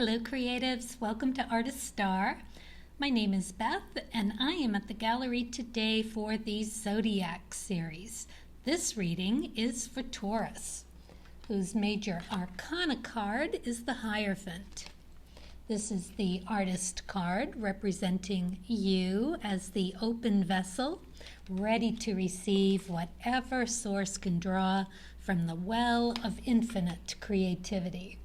Hello creatives, welcome to Artist Star. My name is Beth and I am at the gallery today for the Zodiac series. This reading is for Taurus, whose major arcana card is the Hierophant. This is the artist card representing you as the open vessel, ready to receive whatever source can draw from the well of infinite creativity.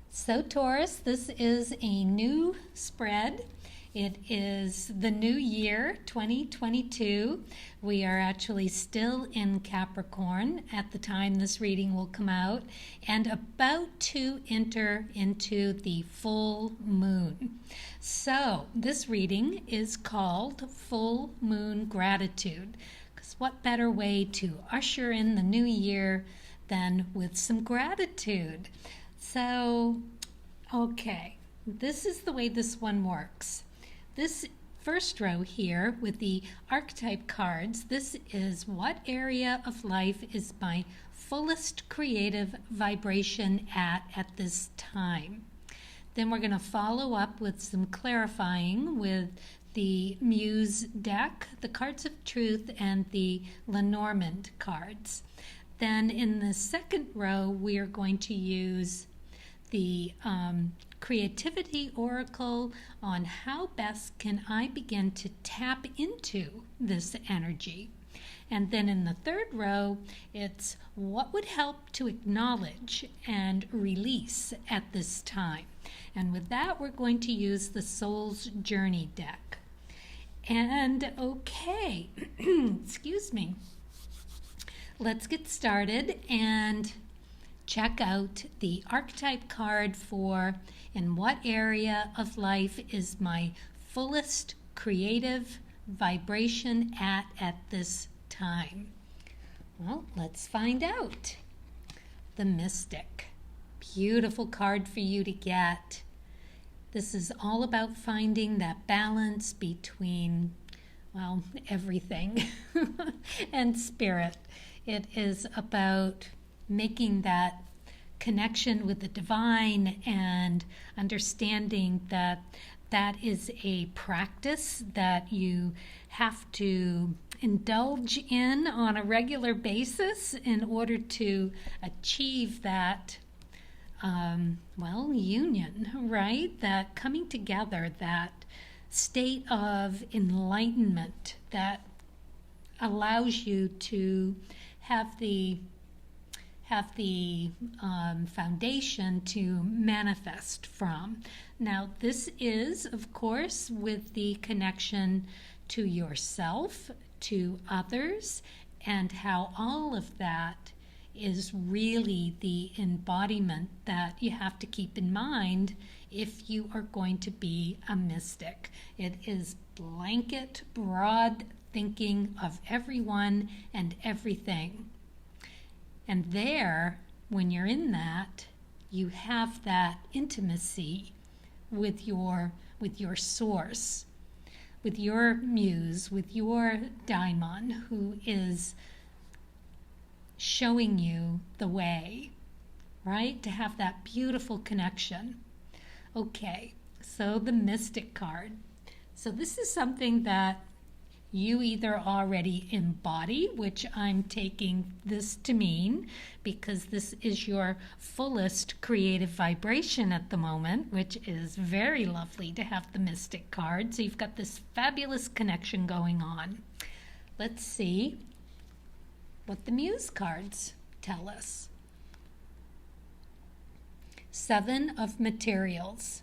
So Taurus, this is a new spread. It is the new year, 2022. We are actually still in Capricorn at the time this reading will come out and about to enter into the full moon. So this reading is called Full Moon Gratitude, because what better way to usher in the new year than with some gratitude? So, okay, this is the way this one works. This first row here with the archetype cards, this is what area of life is my fullest creative vibration at this time. Then we're going to follow up with some clarifying with the Muse deck, the Cards of Truth, and the Lenormand cards. Then in the second row, we are going to use the Creativity Oracle on how best can I begin to tap into this energy. And then in the third row, it's what would help to acknowledge and release at this time. And with that, we're going to use the Soul's Journey deck. And okay, excuse me. Let's get started and check out the archetype card for in what area of life is my fullest creative vibration at this time. Well, let's find out. The Mystic. Beautiful card for you to get. This is all about finding that balance between, well, everything and spirit. It is about making that connection with the divine and understanding that that is a practice that you have to indulge in on a regular basis in order to achieve that, union, right? That coming together, that state of enlightenment that allows you to have the foundation to manifest from. Now, this is, of course, with the connection to yourself, to others, and how all of that is really the embodiment that you have to keep in mind if you are going to be a mystic. It is blanket, broad thinking of everyone and everything. And there, when you're in that, you have that intimacy with your source, with your muse, with your daimon, who is showing you the way, right? To have that beautiful connection. Okay, so the Mystic card. So this is something that you either already embody, which I'm taking this to mean, because this is your fullest creative vibration at the moment, which is very lovely to have the Mystic card. So you've got this fabulous connection going on. Let's see what the Muse cards tell us. Seven of Materials.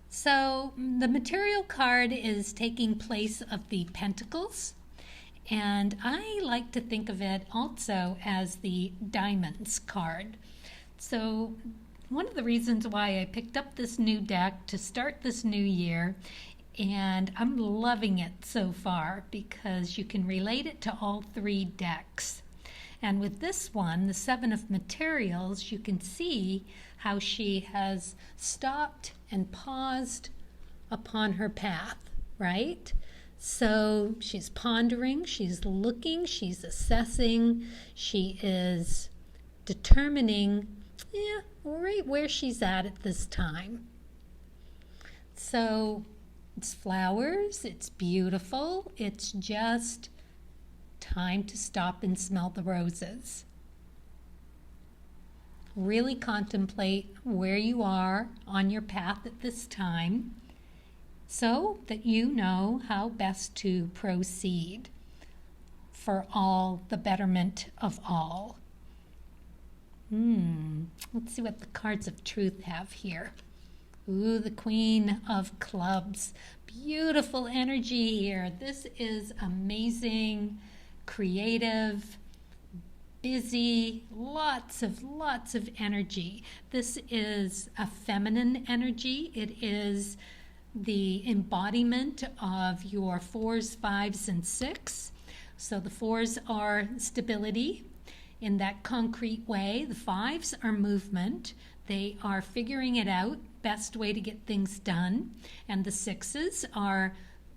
So the material card is taking place of the Pentacles, and I like to think of it also as the Diamonds card. So one of the reasons why I picked up this new deck to start this new year, and I'm loving it so far because you can relate it to all three decks. And with this one, the Seven of Materials, you can see how she has stopped and paused upon her path, right? So she's pondering, she's looking, she's assessing, she is determining yeah, right where she's at this time. So it's flowers, it's beautiful, it's just time to stop and smell the roses. Really contemplate where you are on your path at this time so that you know how best to proceed for all the betterment of all. Let's see what the cards of truth have here. Ooh, the Queen of Clubs. Beautiful energy here. This is amazing, creative, busy, lots of energy. This is a feminine energy. It is the embodiment of your 4s, 5s, and 6. So the 4s are stability in that concrete way. The 5s are movement. They are figuring it out, best way to get things done. And the 6s are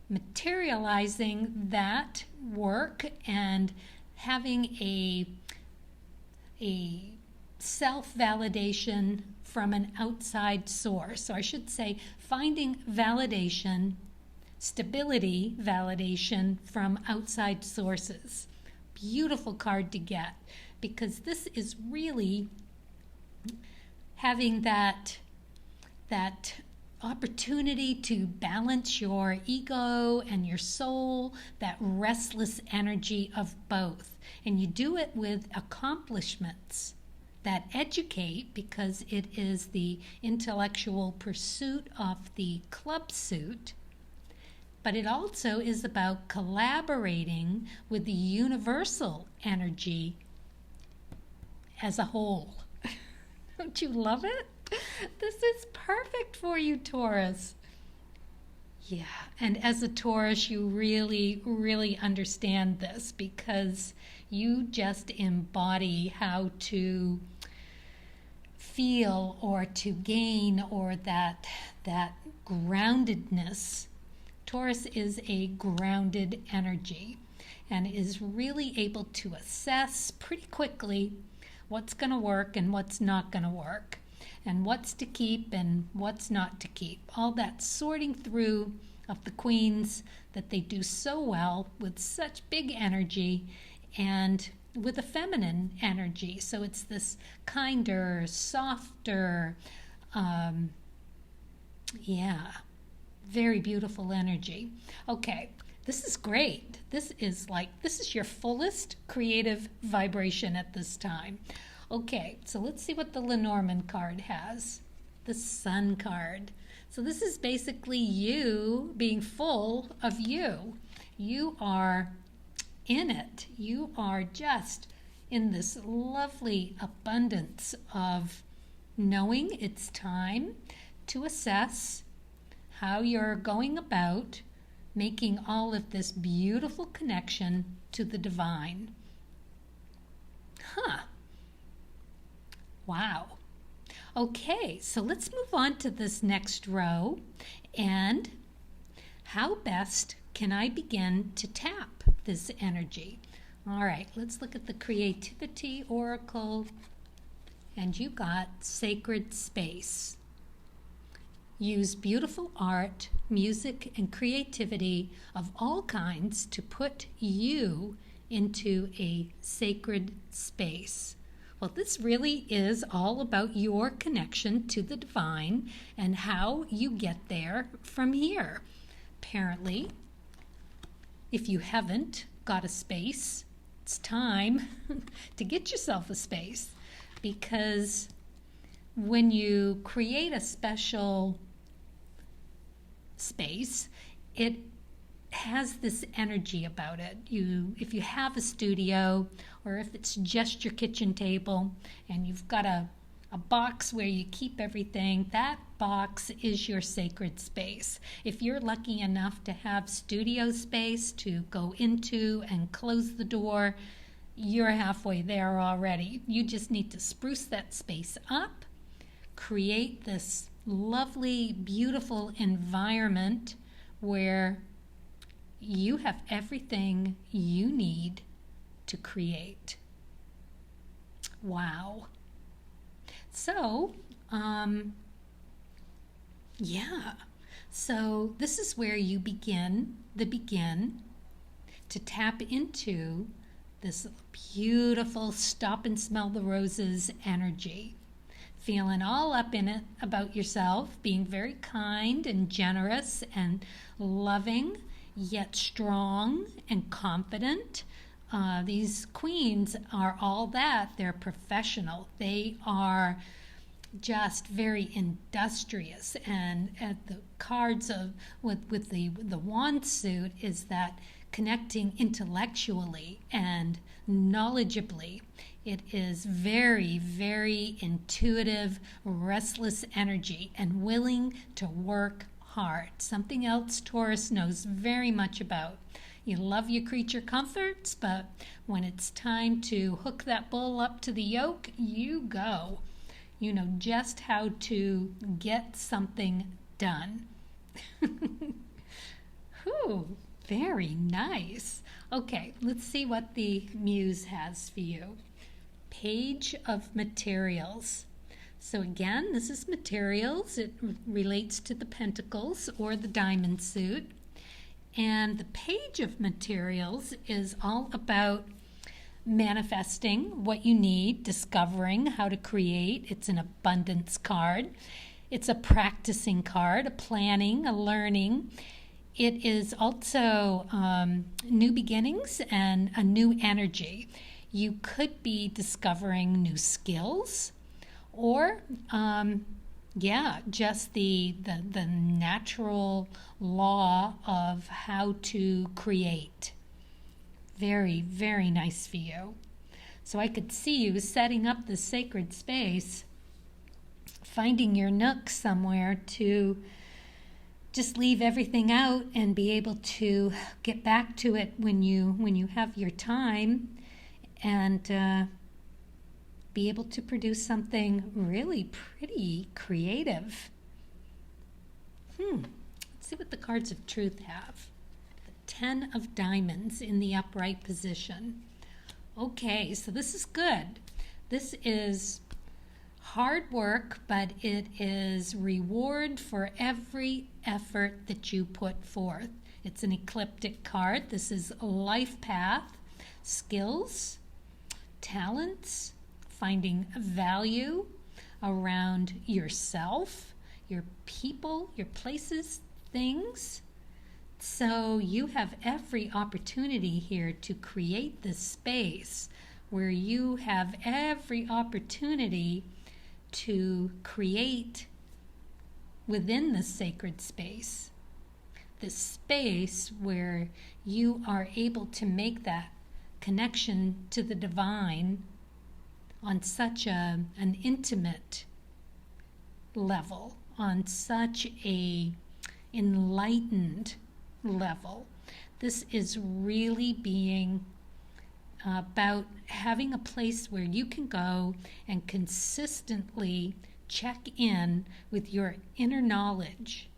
materializing that work and having a self-validation from an outside source. Or I should say, finding validation, stability validation from outside sources. Beautiful card to get, because this is really having that opportunity to balance your ego and your soul, that restless energy of both. And you do it with accomplishments that educate, because it is the intellectual pursuit of the club suit. But it also is about collaborating with the universal energy as a whole. Don't you love it? This is perfect for you, Taurus. Yeah, and as a Taurus, you really understand this, because you just embody how to feel or to gain, or that groundedness. Taurus is a grounded energy and is really able to assess pretty quickly what's going to work and what's not going to work, and what's to keep and what's not to keep. All that sorting through of the queens that they do so well with such big energy and with a feminine energy. So it's this kinder, softer, very beautiful energy. Okay, this is great. This is your fullest creative vibration at this time. Okay, so let's see what the Lenormand card has. The Sun card. So this is basically you being full of you. You are in it. You are just in this lovely abundance of knowing it's time to assess how you're going about making all of this beautiful connection to the divine. Wow. Okay, so let's move on to this next row. And how best can I begin to tap this energy? All right, let's look at the Creativity Oracle. And you got Sacred Space. Use beautiful art, music, and creativity of all kinds to put you into a sacred space. Well, this really is all about your connection to the divine and how you get there from here. Apparently, if you haven't got a space, it's time to get yourself a space, because when you create a special space, it has this energy about it. If you have a studio, or if it's just your kitchen table and you've got a box where you keep everything, that box is your sacred space. If you're lucky enough to have studio space to go into and close the door, you're halfway there already. You just need to spruce that space up, create this lovely, beautiful environment where you have everything you need to create. Wow. So, yeah. So this is where you begin to tap into this beautiful stop and smell the roses energy. Feeling all up in it about yourself, being very kind and generous and loving, yet strong and confident. These queens are all that. They're professional. They are just very industrious, and at the cards of with the wand suit is that connecting intellectually and knowledgeably. It is very, very intuitive, restless energy and willing to work hard. Something else Taurus knows very much about. You love your creature comforts, but when it's time to hook that bull up to the yoke, you go. You know just how to get something done. Whew, very nice. Okay, let's see what the Muse has for you. Page of Materials. So again, this is materials. It relates to the Pentacles or the Diamond suit. And the Page of Materials is all about manifesting what you need, discovering how to create. It's an abundance card. It's a practicing card, a planning, a learning. It is also new beginnings and a new energy. You could be discovering new skills or, just the natural law of how to create. Very, very nice for you. So I could see you setting up the sacred space, finding your nook somewhere to just leave everything out and be able to get back to it when you have your time, and be able to produce something really pretty creative. Let's see what the cards of truth have. 10 of Diamonds in the upright position. Okay, so this is good. This is hard work, but it is reward for every effort that you put forth. It's an ecliptic card. This is life path, skills, talents, finding value around yourself, your people, your places, things. So you have every opportunity here to create this space where you have every opportunity to create within the sacred space. This space where you are able to make that connection to the divine on such an intimate level, on such a enlightened level. This is really being about having a place where you can go and consistently check in with your inner knowledge.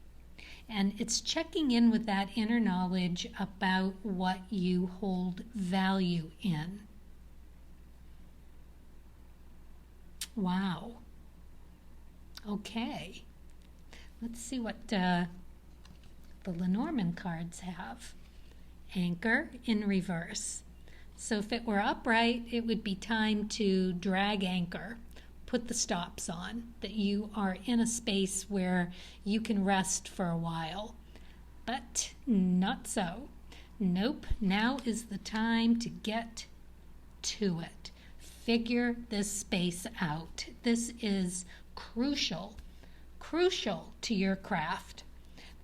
And it's checking in with that inner knowledge about what you hold value in. Wow. Okay. Let's see what the Lenormand cards have. Anchor in reverse. So if it were upright, it would be time to drag anchor, put the stops on, that you are in a space where you can rest for a while. But not so. Nope, now is the time to get to it. Figure this space out. This is crucial to your craft.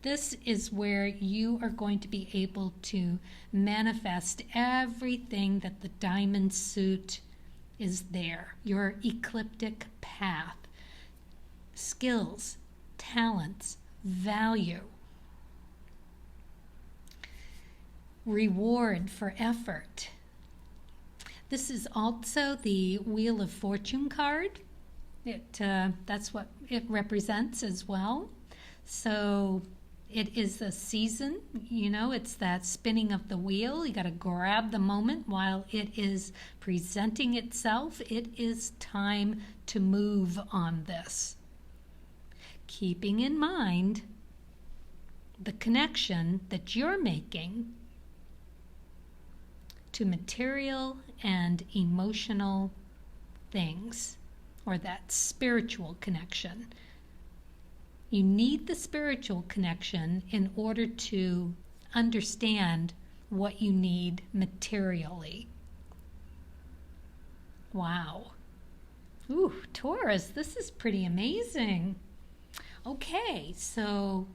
This is where you are going to be able to manifest everything that the diamond suit is there. Your ecliptic path, skills, talents, value, reward for effort. This is also the Wheel of Fortune card. That's what it represents as well. So It is a season, it's that spinning of the wheel. You got to grab the moment while it is presenting itself. It is time to move on this. Keeping in mind the connection that you're making to material and emotional things, or that spiritual connection. You need the spiritual connection in order to understand what you need materially. Wow. Ooh, Taurus, this is pretty amazing. Okay, so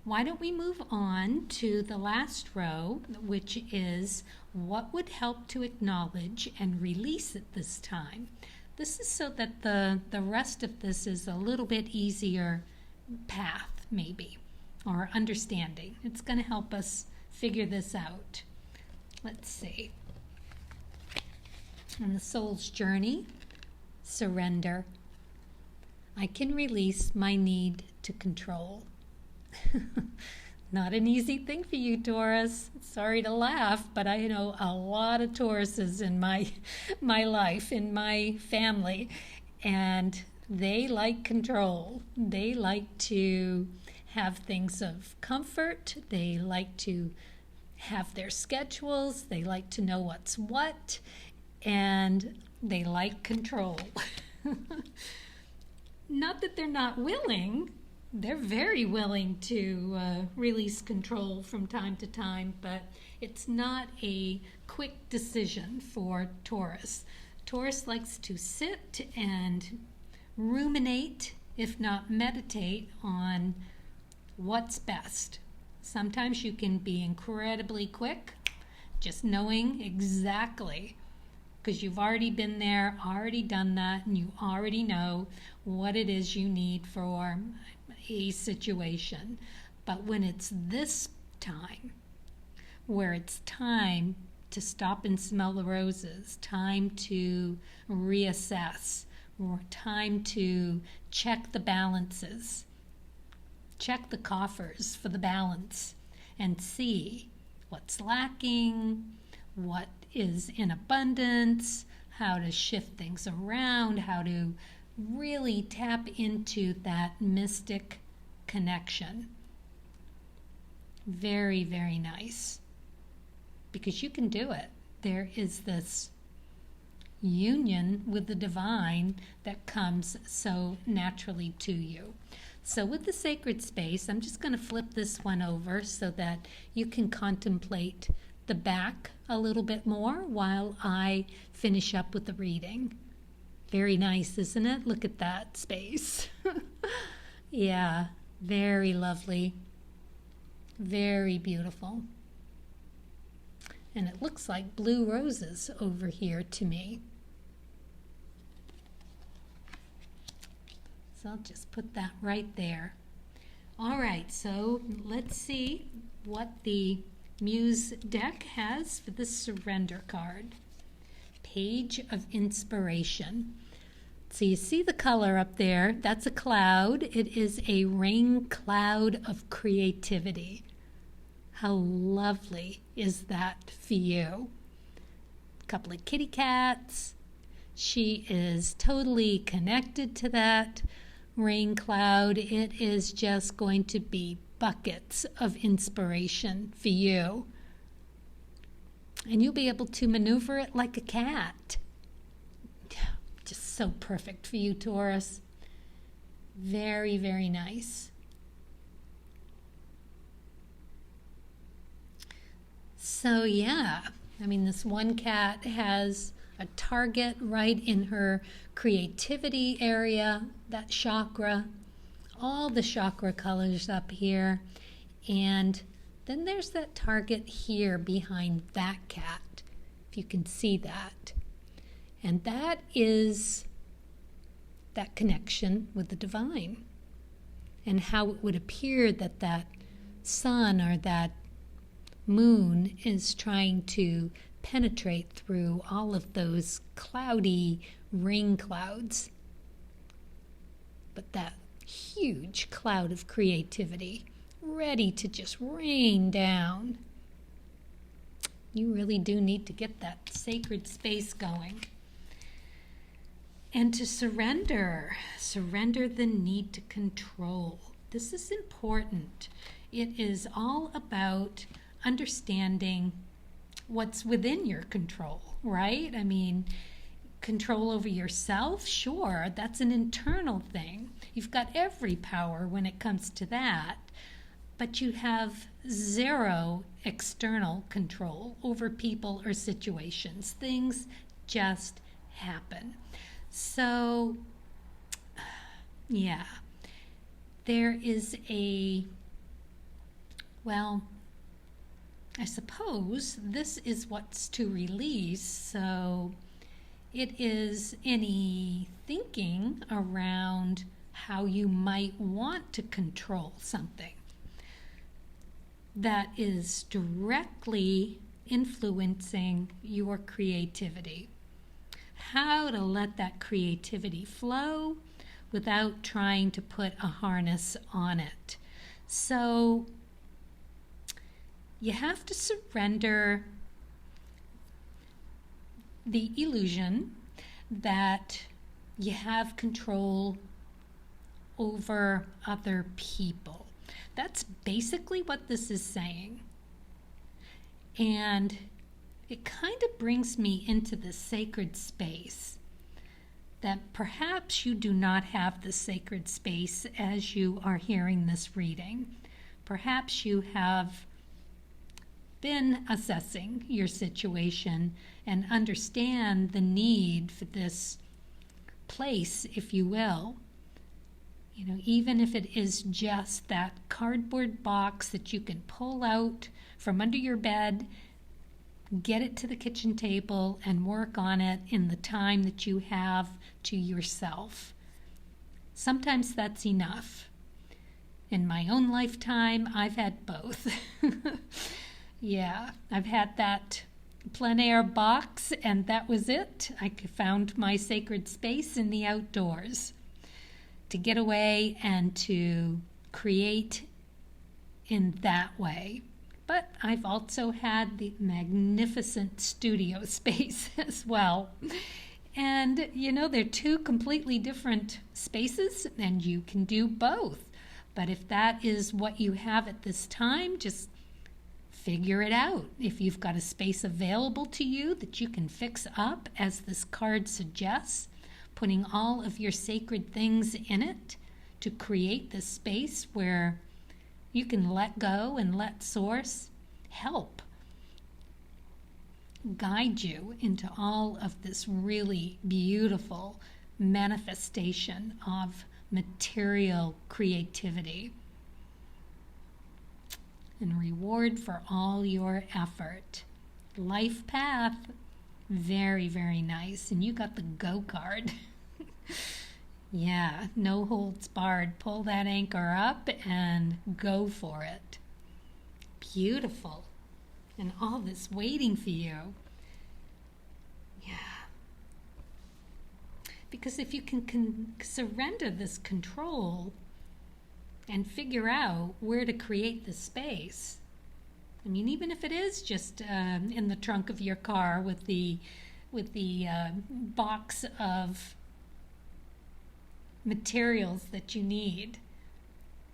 why don't we move on to the last row, which is what would help to acknowledge and release at this time. This is so that the rest of this is a little bit easier path, maybe, or understanding. It's going to help us figure this out. Let's see. On the soul's journey, surrender. I can release my need to control. Not an easy thing for you, Taurus. Sorry to laugh, but I know a lot of Tauruses in my life, in my family, and they like control. They like to have things of comfort. They like to have their schedules. They like to know what's what, and they like control. Not that they're not willing. They're very willing to release control from time to time, but it's not a quick decision for Taurus. Taurus likes to sit and ruminate, if not meditate, on what's best. Sometimes you can be incredibly quick, just knowing exactly, because you've already been there, already done that, and you already know what it is you need for a situation. But when it's this time, where it's time to stop and smell the roses, time to reassess, or time to check the balances, check the coffers for the balance, and see what's lacking, what is in abundance, how to shift things around, how to really tap into that mystic connection. Very, very nice. Because you can do it. There is this union with the divine that comes so naturally to you. So with the sacred space, I'm just going to flip this one over so that you can contemplate the back a little bit more while I finish up with the reading. Very nice, isn't it? Look at that space. Yeah, very lovely. Very beautiful. And it looks like blue roses over here to me. So I'll just put that right there. All right, so let's see what the Muse deck has for the surrender card. Page of Inspiration. So you see the color up there, that's a cloud. It is a rain cloud of creativity. How lovely is that for you? A couple of kitty cats. She is totally connected to that rain cloud. It is just going to be buckets of inspiration for you. And you'll be able to maneuver it like a cat. Just so perfect for you, Taurus. Very, very nice. So yeah, I mean, this one cat has a target right in her creativity area, that chakra, all the chakra colors up here, and then there's that target here behind that cat, if you can see that. And that is that connection with the divine, and how it would appear that that sun or that moon is trying to penetrate through all of those cloudy rain clouds. But that huge cloud of creativity, ready to just rain down. You really do need to get that sacred space going. And to surrender the need to control. This is important. It is all about understanding what's within your control, right? I mean, control over yourself, sure, that's an internal thing. You've got every power when it comes to that, but you have zero external control over people or situations. Things just happen. So, yeah, there is I suppose this is what's to release, so it is any thinking around how you might want to control something that is directly influencing your creativity. How to let that creativity flow without trying to put a harness on it. So you have to surrender the illusion that you have control over other people. That's basically what this is saying. And it kind of brings me into the sacred space, that perhaps you do not have the sacred space as you are hearing this reading. Perhaps you have been assessing your situation and understand the need for this place, if you will. You know, even if it is just that cardboard box that you can pull out from under your bed, get it to the kitchen table and work on it in the time that you have to yourself. Sometimes that's enough. In my own lifetime, I've had both. Yeah, I've had that plein air box, and that was it. I found my sacred space in the outdoors to get away and to create in that way. But I've also had the magnificent studio space as well. And, you know, they're two completely different spaces, and you can do both. But if that is what you have at this time, just figure it out. If you've got a space available to you that you can fix up, as this card suggests, putting all of your sacred things in it to create this space where you can let go and let Source help guide you into all of this really beautiful manifestation of material creativity and reward for all your effort. Life path, very, very nice. And you got the go card. Yeah, no holds barred. Pull that anchor up and go for it. Beautiful. And all this waiting for you. Yeah. Because if you can surrender this control and figure out where to create the space, I mean, even if it is just in the trunk of your car with the box of materials that you need,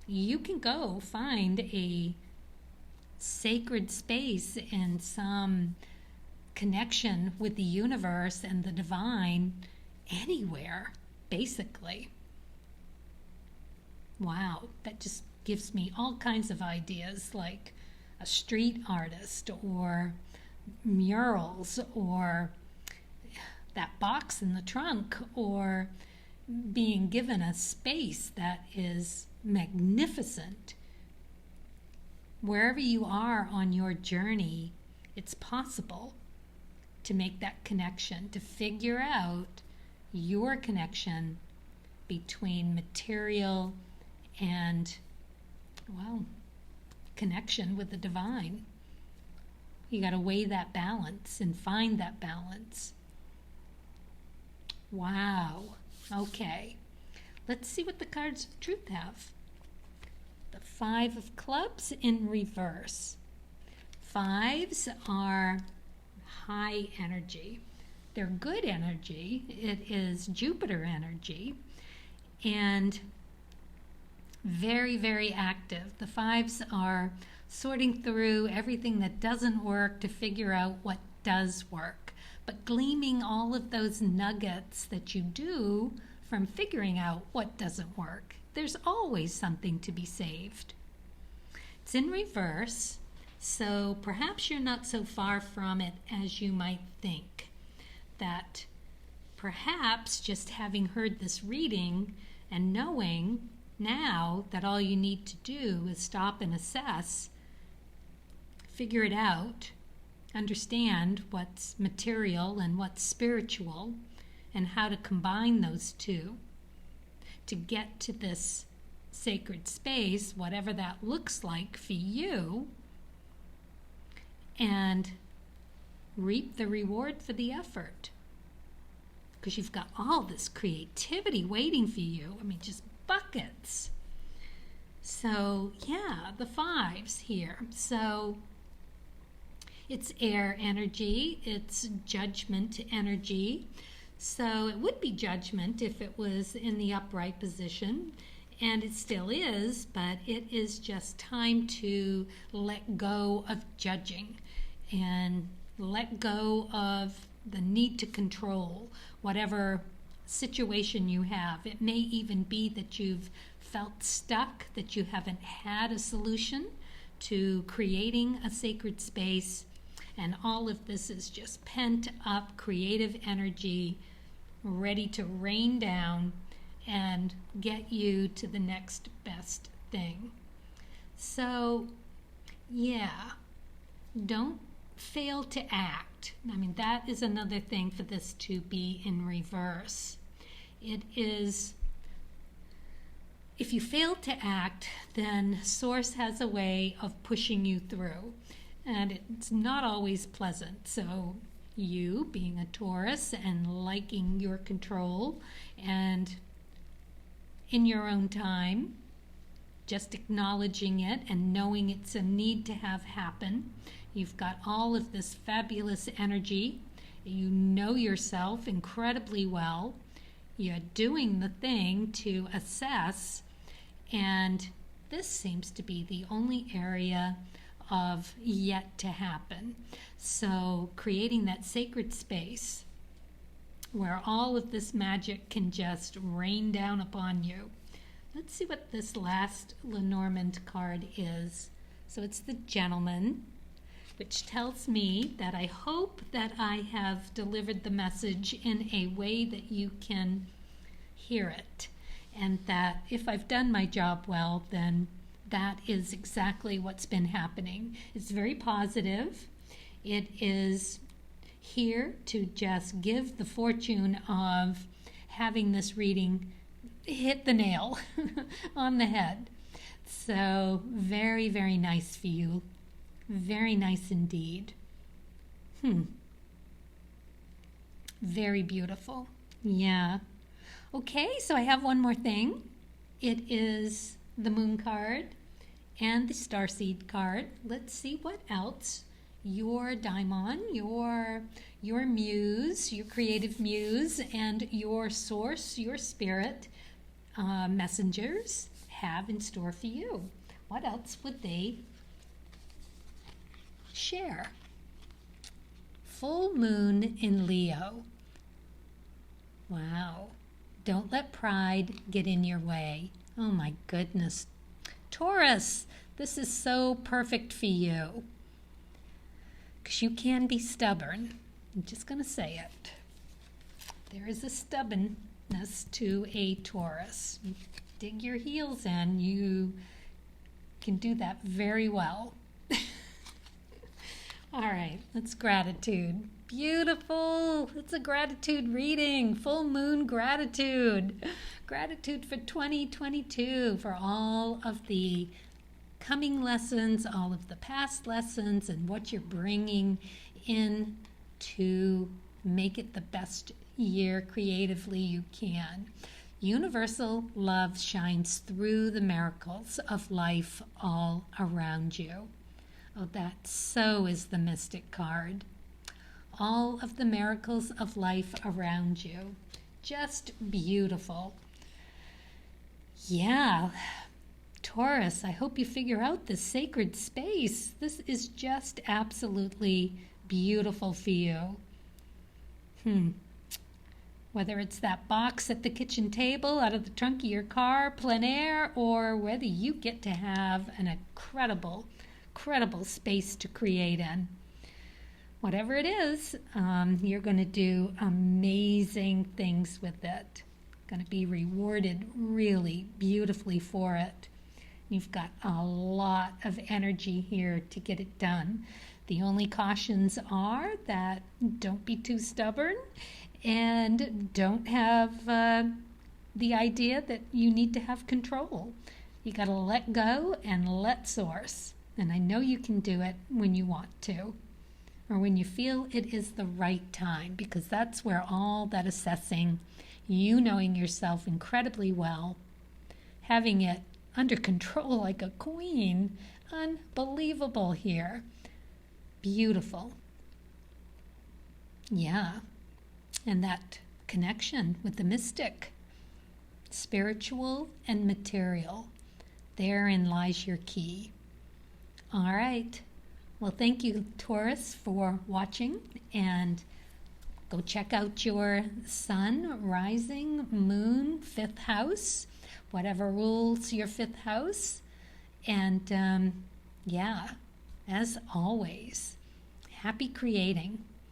you can go find a sacred space in some connection with the universe and the divine anywhere, basically. Wow, that just gives me all kinds of ideas, like a street artist or murals or that box in the trunk, or being given a space that is magnificent. Wherever you are on your journey, it's possible to make that connection, to figure out your connection between material and, well, connection with the divine. You got to weigh that balance and find that balance. Wow. Okay. Let's see what the cards of truth have. The Five of Clubs in reverse. Fives are high energy. They're good energy. It is Jupiter energy and very, very active. The fives are sorting through everything that doesn't work to figure out what does work, but gleaming all of those nuggets that you do from figuring out what doesn't work. There's always something to be saved. It's in reverse, so perhaps you're not so far from it as you might think. That perhaps just having heard this reading and knowing now that all you need to do is stop and assess, figure it out, understand what's material and what's spiritual, and how to combine those two to get to this sacred space, whatever that looks like for you, and reap the reward for the effort. Because you've got all this creativity waiting for you. I mean, just buckets. So, yeah, the fives here. So, it's air energy. It's judgment energy. So, it would be judgment if it was in the upright position. And it still is, but it is just time to let go of judging and let go of the need to control whatever situation you have. It may even be that you've felt stuck, that you haven't had a solution to creating a sacred space, and all of this is just pent up creative energy ready to rain down and get you to the next best thing. So, yeah, don't fail to act. I mean, that is another thing for this to be in reverse. It is, if you fail to act, then Source has a way of pushing you through, and it's not always pleasant. So you, being a Taurus and liking your control and in your own time, just acknowledging it and knowing it's a need to have happen. You've got all of this fabulous energy. You know yourself incredibly well. You're doing the thing to assess, and this seems to be the only area of yet to happen. So creating that sacred space where all of this magic can just rain down upon you. Let's see what this last Lenormand card is. So it's the Gentleman, which tells me that I hope that I have delivered the message in a way that you can hear it, and that if I've done my job well, then that is exactly what's been happening. It's very positive. It is here to just give the fortune of having this reading hit the nail on the head. So very, very nice for you. Very nice indeed. Very beautiful. Yeah. Okay, so I have one more thing. It is the Moon card and the Starseed card. Let's see what else your daimon, your muse, your creative muse, and your source, your spirit messengers have in store for you. What else would they share? Full moon in Leo. Wow. Don't let pride get in your way. Oh my goodness. Taurus, this is so perfect for you. Because you can be stubborn. I'm just going to say it. There is a stubbornness to a Taurus. You dig your heels in. You can do that very well. All right, let's gratitude. Beautiful. It's a gratitude reading. Full moon gratitude. Gratitude for 2022, for all of the coming lessons, all of the past lessons, and what you're bringing in to make it the best year creatively you can. Universal love shines through the miracles of life all around you. Oh, that so is the Mystic card. All of the miracles of life around you. Just beautiful. Yeah, Taurus, I hope you figure out this sacred space. This is just absolutely beautiful for you. Whether it's that box at the kitchen table, out of the trunk of your car, plein air, or whether you get to have an incredible space to create in. Whatever it is, you're going to do amazing things with it. Going to be rewarded really beautifully for it. You've got a lot of energy here to get it done. The only cautions are that don't be too stubborn and don't have the idea that you need to have control. You got to let go and let source. And I know you can do it when you want to, or when you feel it is the right time, because that's where all that assessing, you knowing yourself incredibly well, having it under control like a queen, unbelievable here. Beautiful. Yeah. And that connection with the mystic, spiritual and material, therein lies your key. All right. Well, thank you, Taurus, for watching, and go check out your sun, rising, moon, 5th house, whatever rules your 5th house. And yeah, as always, happy creating.